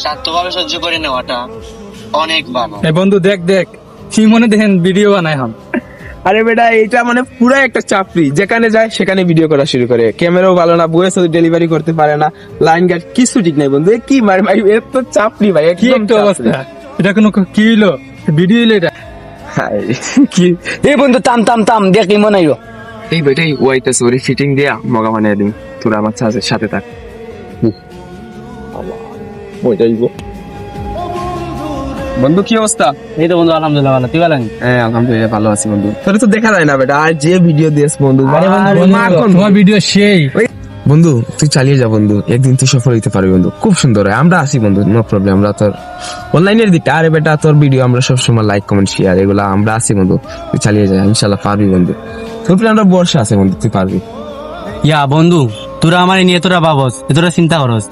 শান্তভাবে সহ্য করে নেওয়াটা অনেক ভালো। এই বন্ধু দেখ দেখ কি মনে দেখেন ভিডিও বানাই হাম। আরে বেটা এটা মানে পুরো একটা চাপড়ি, যেখানে যায় সেখানে ভিডিও করা শুরু করে। ক্যামেরাও ভালো না, বইয়ের সাথে ডেলিভারি করতে পারে না, লাইন গার্ড কিছু ঠিক নাই বন্ধু। এ কি মার ভাই, এর তো চাপড়ি ভাই, কি একদম একটা চাপড়ি। অবস্থা, এটা কোনো কি হইলো? ভিডিও হইলো এটা? হায়, কি এই বন্ধু থাম থাম থাম, দেখ কি মনে হইলো। এই বেটাই ওয়াইটাস ওরে ফিটিং দিয়া মগা বানিয়ে দিন, তোরা আমার সাথে থাক। বন্ধু কি অবস্থা? এই তো বন্ধু আলহামদুলিল্লাহ ভালো, তুই ভালো? হ্যাঁ আলহামদুলিল্লাহ ভালো আছি বন্ধু। তোরে তো দেখা যায় না বেটা, আর যে ভিডিও দিস বন্ধু। তোমার ভিডিও সেই। বন্ধু তুই চালিয়ে যা বন্ধু, একদিন তুই সফল হইতে পারবি বন্ধু, খুব সুন্দর হয়। আমরা আছি বন্ধু, নো প্রবলেম। আমরা তোর অনলাইনের দিকটা, আরে বেটা তোর ভিডিও আমরা সবসময় লাইক কমেন্ট শেয়ার এগুলা আমরা আছি বন্ধু, তুই চালিয়ে যা, ইনশাল্লাহ পারবি বন্ধু। তোর উপরে আমরা ভরসা আছে বন্ধু, তুই পারবি। ইয়া বন্ধু, তোরা আমার নিয়ে তোরা ভাবস, তোরা চিন্তা করস,